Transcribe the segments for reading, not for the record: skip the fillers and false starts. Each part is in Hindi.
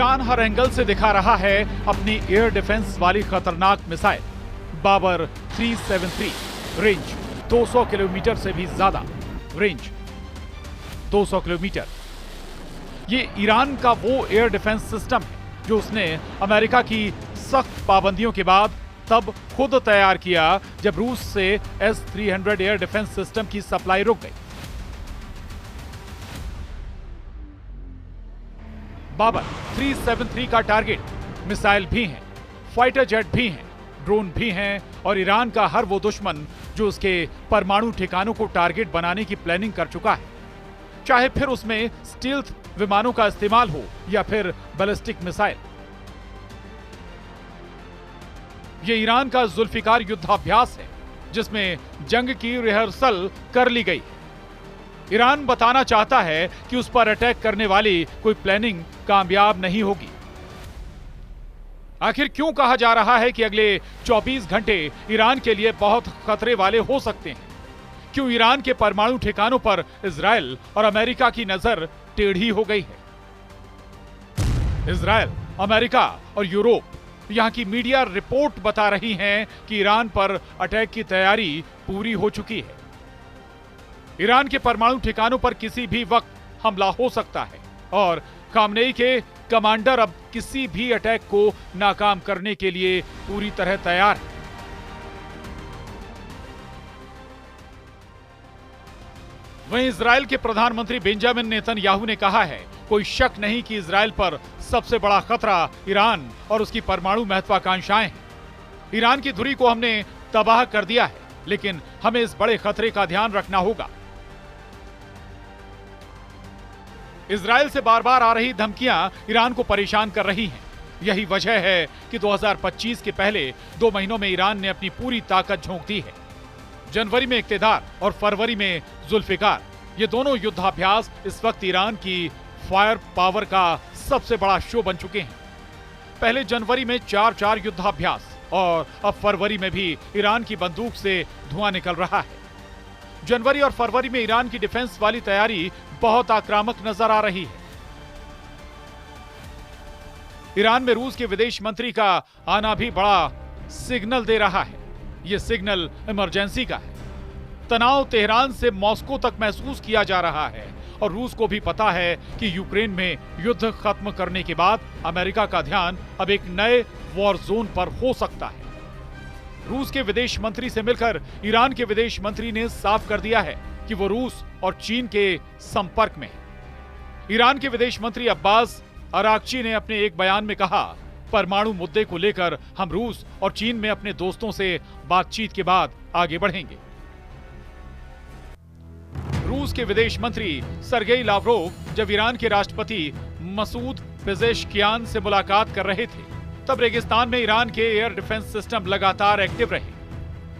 ईरान हर एंगल से दिखा रहा है अपनी एयर डिफेंस वाली खतरनाक मिसाइल बाबर 373। रेंज 200 किलोमीटर से भी ज्यादा। Range 200 kilometre. ये ईरान का वो एयर डिफेंस सिस्टम है जो उसने अमेरिका की सख्त पाबंदियों के बाद तब खुद तैयार किया जब रूस से S-300 एयर डिफेंस सिस्टम की सप्लाई रुक गई। बाबर 373 का टारगेट मिसाइल भी हैं, फाइटर जेट भी हैं, ड्रोन भी हैं और ईरान का हर वो दुश्मन जो उसके परमाणु ठिकानों को टारगेट बनाने की प्लानिंग कर चुका है, चाहे फिर उसमें स्टील्थ विमानों का इस्तेमाल हो या फिर बैलिस्टिक मिसाइल। ये ईरान का जुल्फिकार युद्धाभ्यास है जिसमें जंग की रिहर्सल कर ली गई है। ईरान बताना चाहता है कि उस पर अटैक करने वाली कोई प्लानिंग कामयाब नहीं होगी। आखिर क्यों कहा जा रहा है कि अगले 24 घंटे ईरान के लिए बहुत खतरे वाले हो सकते हैं? क्यों ईरान के परमाणु ठिकानों पर इजराइल और अमेरिका की नजर टेढ़ी हो गई है? इजराइल, अमेरिका और यूरोप, यहां की मीडिया रिपोर्ट बता रही हैं कि ईरान पर अटैक की तैयारी पूरी हो चुकी है। ईरान के परमाणु ठिकानों पर किसी भी वक्त हमला हो सकता है और खामनेई के कमांडर अब किसी भी अटैक को नाकाम करने के लिए पूरी तरह तैयार है। वहीं इजराइल के प्रधानमंत्री बेंजामिन नेतन्याहू ने कहा है, कोई शक नहीं कि इजराइल पर सबसे बड़ा खतरा ईरान और उसकी परमाणु महत्वाकांक्षाएं हैं। ईरान की धुरी को हमने तबाह कर दिया है, लेकिन हमें इस बड़े खतरे का ध्यान रखना होगा। इजराइल से बार बार आ रही धमकियां ईरान को परेशान कर रही हैं। यही वजह है कि 2025 के पहले 2 महीनों में ईरान ने अपनी पूरी ताकत झोंक दी है। जनवरी में इक्तेदार और फरवरी में जुल्फिकार, ये दोनों युद्धाभ्यास इस वक्त ईरान की फायर पावर का सबसे बड़ा शो बन चुके हैं। पहले जनवरी में 4 युद्धाभ्यास और अब फरवरी में भी ईरान की बंदूक से धुआं निकल रहा है। जनवरी और फरवरी में ईरान की डिफेंस वाली तैयारी बहुत आक्रामक नजर आ रही है। ईरान में रूस के विदेश मंत्री का आना भी बड़ा सिग्नल दे रहा है। यह सिग्नल इमरजेंसी का है। तनाव तेहरान से मॉस्को तक महसूस किया जा रहा है और रूस को भी पता है कि यूक्रेन में युद्ध खत्म करने के बाद अमेरिका का ध्यान अब एक नए वॉर जोन पर हो सकता है। रूस के विदेश मंत्री से मिलकर ईरान के विदेश मंत्री ने साफ कर दिया है कि वो रूस और चीन के संपर्क में है। ईरान के विदेश मंत्री अब्बास अराक्ची ने अपने एक बयान में कहा, परमाणु मुद्दे को लेकर हम रूस और चीन में अपने दोस्तों से बातचीत के बाद आगे बढ़ेंगे। रूस के विदेश मंत्री सरगेई लावरोव जब ईरान के राष्ट्रपति मसूद पेजेश्कियान से मुलाकात कर रहे थे, तब रेगिस्तान में ईरान के एयर डिफेंस सिस्टम लगातार एक्टिव रहे।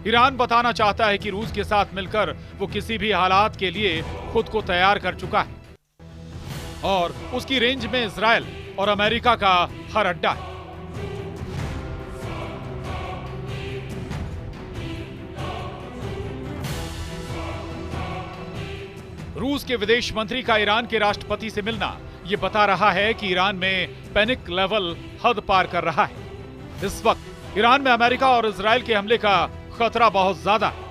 ईरान बताना चाहता है कि रूस के साथ मिलकर वो किसी भी हालात के लिए खुद को तैयार कर चुका है और उसकी रेंज में इजराइल और अमेरिका का हर अड्डा है। रूस के विदेश मंत्री का ईरान के राष्ट्रपति से मिलना यह बता रहा है कि ईरान में पैनिक लेवल हद पार कर रहा है। इस वक्त ईरान में अमेरिका और इजराइल के हमले का खतरा बहुत ज्यादा है।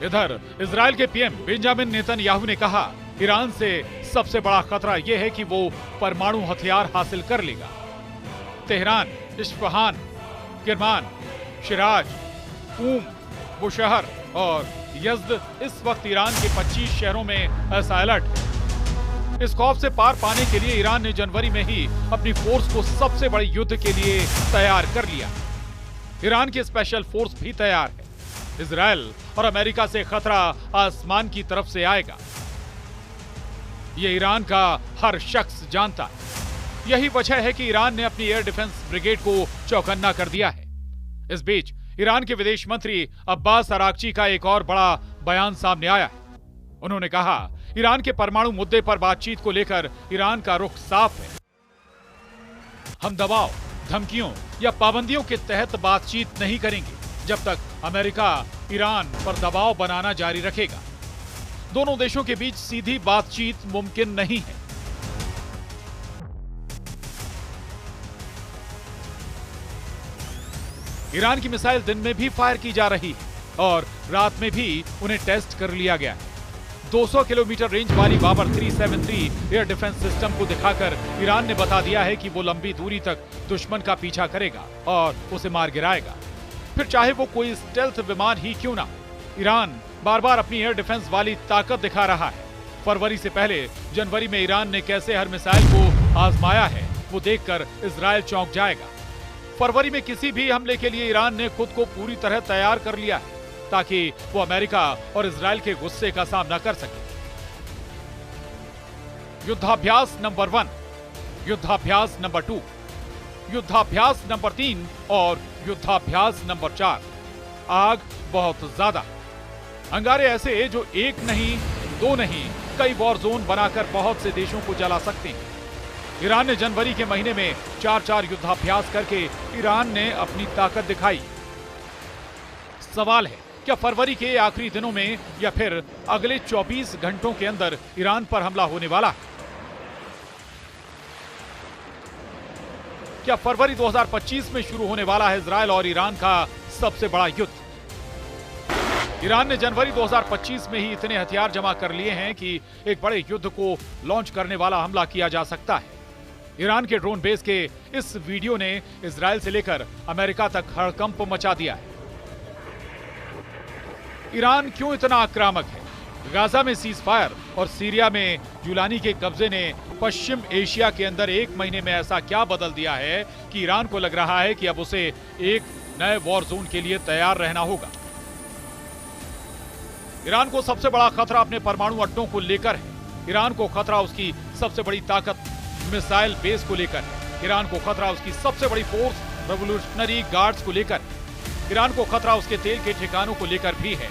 इधर इजराइल के पीएम बेंजामिन नेतन्याहू ने कहा, ईरान से सबसे बड़ा खतरा यह है कि वो परमाणु हथियार हासिल कर लेगा। तेहरान, इस्फहान, किरमान, शिराज, कूम, बुशहर और यज़्द इस वक्त ईरान के 25 शहरों में ऐसा अलर्ट है। इस खौफ से पार पाने के लिए ईरान ने जनवरी में ही अपनी फोर्स को सबसे बड़े युद्ध के लिए तैयार कर लिया। ईरान की स्पेशल फोर्स भी तैयार है। इजराइल और अमेरिका से खतरा आसमान की तरफ से आएगा। यह ईरान का हर शख्स जानता है। यही वजह है कि ईरान ने अपनी एयर डिफेंस ब्रिगेड को चौकन्ना कर दिया है। इस बीच ईरान के विदेश मंत्री अब्बास अराक्ची का एक और बड़ा बयान सामने आया है। उन्होंने कहा, ईरान के परमाणु मुद्दे पर बातचीत को लेकर ईरान का रुख साफ है। हम दबाव, धमकियों या पाबंदियों के तहत बातचीत नहीं करेंगे जब तक अमेरिका ईरान पर दबाव बनाना जारी रखेगा। दोनों देशों के बीच सीधी बातचीत मुमकिन नहीं है। ईरान की मिसाइल दिन में भी फायर की जा रही है और रात में भी उन्हें टेस्ट कर लिया गया है। 200 किलोमीटर रेंज वाली बाबर 373 एयर डिफेंस सिस्टम को दिखाकर ईरान ने बता दिया है कि वो लंबी दूरी तक दुश्मन का पीछा करेगा और उसे मार गिराएगा, फिर चाहे वो कोई स्टेल्थ विमान ही क्यों ना हो। ईरान बार बार अपनी एयर डिफेंस वाली ताकत दिखा रहा है। फरवरी से पहले जनवरी में ईरान ने कैसे हर मिसाइल को आजमाया है वो देखकर इजराइल चौंक जाएगा। फरवरी में किसी भी हमले के लिए ईरान ने खुद को पूरी तरह तैयार कर लिया है ताकि वो अमेरिका और इजराइल के गुस्से का सामना कर सके। युद्धाभ्यास नंबर 1, युद्धाभ्यास नंबर 2, युद्धाभ्यास नंबर 3 और युद्धाभ्यास नंबर 4। आग बहुत ज्यादा, अंगारे ऐसे जो एक नहीं, दो नहीं, कई वॉर जोन बनाकर बहुत से देशों को जला सकते हैं। ईरान ने जनवरी के महीने में 4 युद्धाभ्यास करके ईरान ने अपनी ताकत दिखाई। सवाल है, क्या फरवरी के आखिरी दिनों में या फिर अगले 24 घंटों के अंदर ईरान पर हमला होने वाला है? क्या फरवरी 2025 में शुरू होने वाला है इजराइल और ईरान का सबसे बड़ा युद्ध? ईरान ने जनवरी 2025 में ही इतने हथियार जमा कर लिए हैं कि एक बड़े युद्ध को लॉन्च करने वाला हमला किया जा सकता है। ईरान के ड्रोन बेस के इस वीडियो ने इजराइल से लेकर अमेरिका तक हड़कंप मचा दिया है। ईरान क्यों इतना आक्रामक है? गाजा में सीज फायर और सीरिया में जुलानी के कब्जे ने पश्चिम एशिया के अंदर एक महीने में ऐसा क्या बदल दिया है कि ईरान को लग रहा है कि अब उसे एक नए वॉर जोन के लिए तैयार रहना होगा। ईरान को सबसे बड़ा खतरा अपने परमाणु अड्डों को लेकर है। ईरान को खतरा उसकी सबसे बड़ी ताकत मिसाइल बेस को लेकर है। ईरान को खतरा उसकी सबसे बड़ी फोर्स रेवोल्यूशनरी गार्ड्स को लेकर है। ईरान को खतरा उसके तेल के ठिकानों को लेकर भी है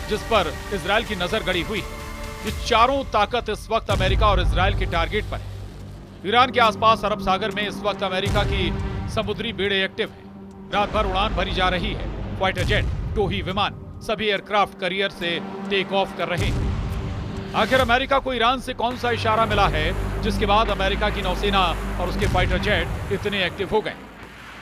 जिस पर इजराइल की नजर गड़ी हुई है। ये चारों ताकत इस वक्त अमेरिका और इजराइल के टारगेट पर है। ईरान के आसपास अरब सागर में इस वक्त अमेरिका की समुद्री बेड़े एक्टिव हैं। रात भर उड़ान भरी जा रही है। फाइटर जेट, टोही विमान, सभी एयरक्राफ्ट करियर से टेक ऑफ कर रहे हैं। आखिर अमेरिका को ईरान से कौन सा इशारा मिला है जिसके बाद अमेरिका की नौसेना और उसके फाइटर जेट इतने एक्टिव हो गए?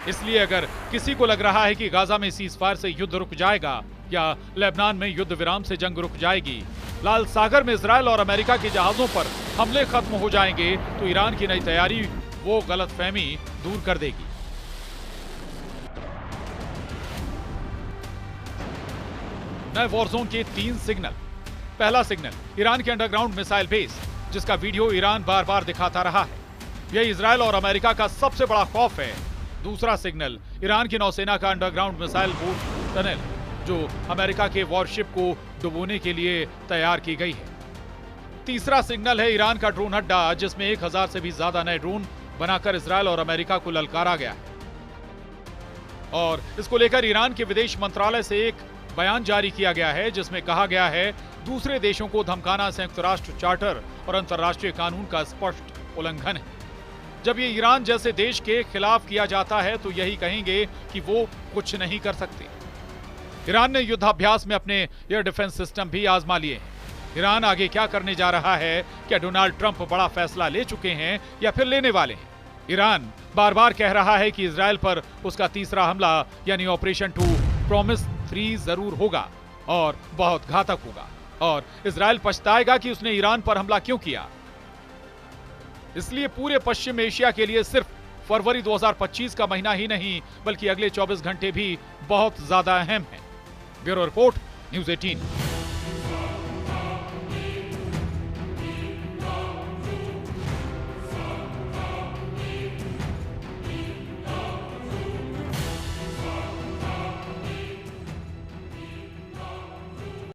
इसलिए अगर किसी को लग रहा है कि गाजा में सीज फायर से युद्ध रुक जाएगा या लेबनान में युद्ध विराम से जंग रुक जाएगी, लाल सागर में इजराइल और अमेरिका के जहाजों पर हमले खत्म हो जाएंगे, तो ईरान की नई तैयारी वो गलतफहमी दूर कर देगी। नए वॉर जोन के 3 सिग्नल। पहला सिग्नल, ईरान के अंडरग्राउंड मिसाइल बेस, जिसका वीडियो ईरान बार बार दिखाता रहा है। यह इजराइल और अमेरिका का सबसे बड़ा खौफ है। दूसरा सिग्नल, ईरान की नौसेना का अंडरग्राउंड मिसाइल बोट टनल, जो अमेरिका के वॉरशिप को डुबोने के लिए तैयार की गई है। तीसरा सिग्नल है ईरान का ड्रोन अड्डा, जिसमें 1000 से भी ज्यादा नए ड्रोन बनाकर इजराइल और अमेरिका को ललकारा गया है। और इसको लेकर ईरान के विदेश मंत्रालय से एक बयान जारी किया गया है जिसमें कहा गया है, दूसरे देशों को धमकाना संयुक्त राष्ट्र चार्टर और अंतर्राष्ट्रीय कानून का स्पष्ट उल्लंघन है। जब ये ईरान जैसे देश के खिलाफ किया जाता है तो यही कहेंगे कि वो कुछ नहीं कर सकते। ईरान ने युद्धाभ्यास में अपने एयर डिफेंस सिस्टम भी आजमा लिए हैं। ईरान आगे क्या करने जा रहा है? क्या डोनाल्ड ट्रंप बड़ा फैसला ले चुके हैं या फिर लेने वाले हैं? ईरान बार बार कह रहा है कि इजराइल पर उसका तीसरा हमला यानी ऑपरेशन 2 प्रॉमिस 3 जरूर होगा और बहुत घातक होगा, और इजराइल पछताएगा कि उसने ईरान पर हमला क्यों किया। इसलिए पूरे पश्चिम एशिया के लिए सिर्फ फरवरी 2025 का महीना ही नहीं बल्कि अगले 24 घंटे भी बहुत ज्यादा अहम है। Bureau report, news 18।